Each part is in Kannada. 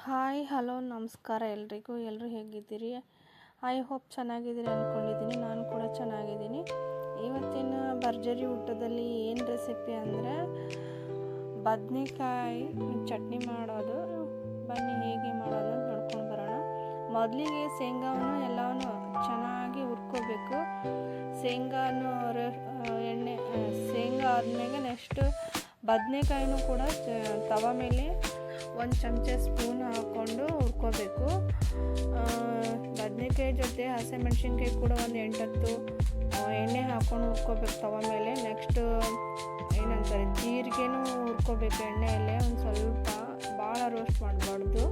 ಹಾಯ್ ಹಲೋ ನಮಸ್ಕಾರ ಎಲ್ಲರೂ ಹೇಗಿದ್ದೀರಿ? ಐ ಹೋಪ್ ಚೆನ್ನಾಗಿದ್ದೀರಿ ಅಂದ್ಕೊಂಡಿದ್ದೀನಿ. ನಾನು ಕೂಡ ಚೆನ್ನಾಗಿದ್ದೀನಿ. ಇವತ್ತಿನ ಭರ್ಜರಿ ಊಟದಲ್ಲಿ ಏನು ರೆಸಿಪಿ ಅಂದರೆ ಬದನೆಕಾಯಿ ಚಟ್ನಿ ಮಾಡೋದು. ಬನ್ನಿ ಹೇಗೆ ಮಾಡೋದು ಅಂತ ನೋಡ್ಕೊಂಡು ಬರೋಣ. ಮೊದಲಿಗೆ ಶೇಂಗಾವನ್ನು ಎಲ್ಲವನ್ನು ಚೆನ್ನಾಗಿ ಹುರ್ಕೋಬೇಕು. ಶೇಂಗಾ ಆದಮೇಲೆ ನೆಕ್ಸ್ಟ್ ಬದನೆಕಾಯಿನೂ ಕೂಡ ತವ ಮೇಲೆ ಒಂದು ಚಮಚ ಸ್ಪೂನ್ ಹಾಕ್ಕೊಂಡು ಹುರ್ಕೋಬೇಕು. ಬದನೆಕಾಯಿ ಜೊತೆ ಹಸಿಮೆಣ್ಸಿನ್ಕಾಯಿ ಕೂಡ ಒಂದು 8-10 ಎಣ್ಣೆ ಹಾಕ್ಕೊಂಡು ಹುರ್ಕೋಬೇಕು ತವ ಮೇಲೆ. ನೆಕ್ಸ್ಟ್ ಏನಂತಾರೆ ಜೀರಿಗೆನೂ ಹುರ್ಕೋಬೇಕು ಎಣ್ಣೆಯಲ್ಲೇ ಒಂದು ಸ್ವಲ್ಪ, ಭಾಳ ರೋಸ್ಟ್ ಮಾಡಬಾರ್ದು.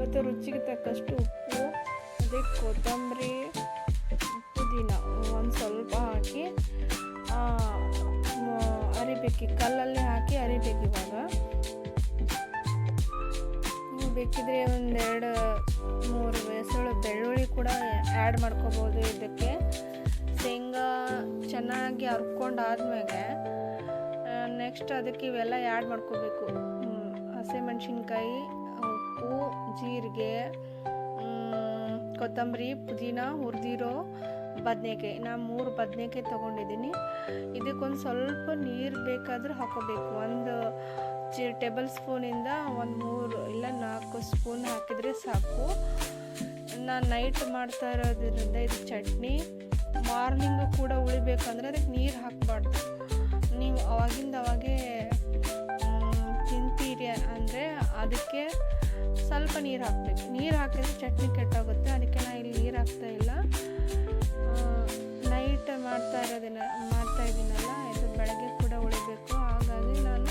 ಮತ್ತು ರುಚಿಗೆ ತಕ್ಕಷ್ಟು ಉಪ್ಪು, ಅದಕ್ಕೆ ಕೊತ್ತಂಬರಿ, ಪುದೀನ ಒಂದು ಸ್ವಲ್ಪ ಹಾಕಿ ಅರಿಬೇಕು. ಕಲ್ಲಲ್ಲಿ ಹಾಕಿ ಅರಿಬೇಕು. ಇವಾಗ ಬೇಕಿದ್ರೆ 1-2-3 ಎಸಳು ಬೆಳ್ಳುಳ್ಳಿ ಕೂಡ ಆ್ಯಡ್ ಮಾಡ್ಕೋಬೋದು ಇದಕ್ಕೆ. ಶೇಂಗಾ ಚೆನ್ನಾಗಿ ಹರ್ಕೊಂಡಾದ್ಮೇಲೆ ನೆಕ್ಸ್ಟ್ ಅದಕ್ಕೆ ಇವೆಲ್ಲ ಆ್ಯಡ್ ಮಾಡ್ಕೋಬೇಕು. ಹಸಿಮೆಣ್ಸಿನ್ಕಾಯಿ, ಉಪ್ಪು, ಜೀರಿಗೆ, ಕೊತ್ತಂಬರಿ, ಪುದೀನ, ಹುರಿದಿರೋ ಬದನೆಕಾಯಿ. ನಾನು 3 ಬದನೆಕಾಯಿ ತೊಗೊಂಡಿದ್ದೀನಿ. ಇದಕ್ಕೊಂದು ಸ್ವಲ್ಪ ನೀರು ಬೇಕಾದರೂ ಹಾಕೋಬೇಕು. ಒಂದು ಟೇಬಲ್ ಸ್ಪೂನಿಂದ 3-4 ಸ್ಪೂನ್ ಹಾಕಿದರೆ ಸಾಕು. ನಾನು ನೈಟ್ ಮಾಡ್ತಾ ಇರೋದ್ರಿಂದ ಇದು ಚಟ್ನಿ ಮಾರ್ನಿಂಗು ಕೂಡ ಉಳಿಬೇಕಂದ್ರೆ ಅದಕ್ಕೆ ನೀರು ಹಾಕಬಾರ್ದು. ನೀವು ಅವಾಗೇ ತಿಂತೀರಿ ಅಂದರೆ ಅದಕ್ಕೆ ಸ್ವಲ್ಪ ನೀರು ಹಾಕಬೇಕು. ನೀರು ಹಾಕಿದ್ರೆ ಚಟ್ನಿ ಕೆಟ್ಟೋಗುತ್ತೆ. ಅದಕ್ಕೆ ನಾನು ಇಲ್ಲಿ ನೀರು ಹಾಕ್ತಾಯಿಲ್ಲ. ನೈಟ್ ಮಾಡ್ತಾ ಇದ್ದೀನಲ್ಲ, ಇದು ಬೆಳಗ್ಗೆ ಕೂಡ ಉಳಿಬೇಕು. ಹಾಗಾಗಿ ನಾನು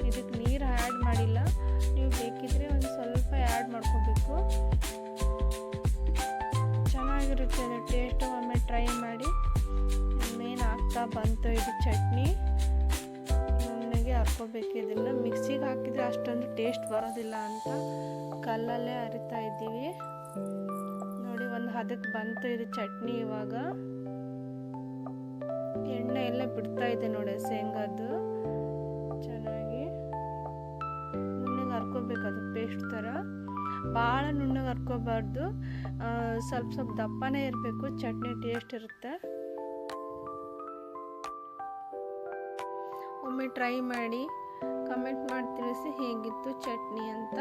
ಇದಕ್ಕೆ ನೀರು ಆ್ಯಡ್ ಮಾಡಿಲ್ಲ. ನೀವು ಬೇಕಿದ್ರೆ ಒಂದು ಸ್ವಲ್ಪ ಆ್ಯಡ್ ಮಾಡ್ಕೋಬೇಕು. ಚೆನ್ನಾಗಿರುತ್ತೆ ಅದು ಟೇಸ್ಟು. ಒಮ್ಮೆ ಟ್ರೈ ಮಾಡಿ. ಮೇನ್ ಆಗ್ತಾ ಬಂತು ಇದು ಚಟ್ನಿ. ನನಗೆ ಹರ್ಕೋಬೇಕು. ಇದನ್ನು ಮಿಕ್ಸಿಗೆ ಹಾಕಿದರೆ ಅಷ್ಟೊಂದು ಟೇಸ್ಟ್ ಬರೋದಿಲ್ಲ ಅಂತ ಕಲ್ಲಲ್ಲೇ ಅರಿತಾ ಇದ್ದೀವಿ. ನೋಡಿ, ಒಂದು ಹದಕ್ಕೆ ಬಂತು ಇದು ಚಟ್ನಿ. ಇವಾಗ ಎಣ್ಣೆ ಎಲ್ಲ ಬಿಡ್ತಾ ಇದೆ ನೋಡಿ ಶೇಂಗಾದ್ದು. ಚೆನ್ನಾಗಿ ನುಣ್ಣಗೆ ಹರ್ಕೋಬೇಕು. ಅದು ಪೇಸ್ಟ್ ಥರ ಭಾಳ ನುಣ್ಣಗೆ ಹರ್ಕೋಬಾರ್ದು. ಸ್ವಲ್ಪ ದಪ್ಪನೇ ಇರಬೇಕು. ಚಟ್ನಿ ಟೇಸ್ಟ್ ಇರುತ್ತೆ. ಒಮ್ಮೆ ಟ್ರೈ ಮಾಡಿ ಕಮೆಂಟ್ ಮಾಡಿ ತಿಳಿಸಿ ಹೇಗಿತ್ತು ಚಟ್ನಿ ಅಂತ.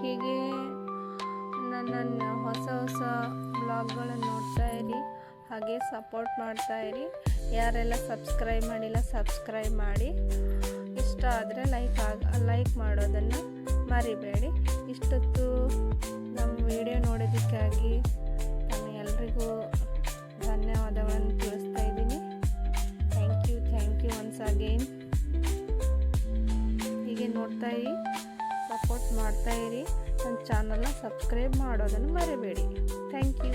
ಹೀಗೆ ನನ್ನ ಹೊಸ ಬ್ಲಾಗ್ಗಳನ್ನು ನೋಡ್ತಾ ಇರಿ. ಹಾಗೆ ಸಪೋರ್ಟ್ ಮಾಡ್ತಾ ಇರಿ. ಯಾರೆಲ್ಲ ಸಬ್ಸ್ಕ್ರೈಬ್ ಮಾಡಿಲ್ಲ ಸಬ್ಸ್ಕ್ರೈಬ್ ಮಾಡಿ. ಇಷ್ಟ ಆದರೆ ಲೈಕ್ ಮಾಡೋದನ್ನು ಮರಿಬೇಡಿ. ಇಷ್ಟೊತ್ತು ನಮ್ಮ ವಿಡಿಯೋ ನೋಡೋದಕ್ಕಾಗಿ ನಾನು ಎಲ್ರಿಗೂ ಧನ್ಯವಾದಗಳನ್ನು ತಿಳಿಸ್ತಾ ಇದ್ದೀನಿ. Thank you once again. ಹೀಗೆ ನೋಡ್ತಾ ಇರಿ, ಸಪೋರ್ಟ್ ಮಾಡ್ತಾ ಇರಿ. ನನ್ನ ಚಾನಲ್ನ ಸಬ್ಸ್ಕ್ರೈಬ್ ಮಾಡೋದನ್ನು ಮರಿಬೇಡಿ. Thank you.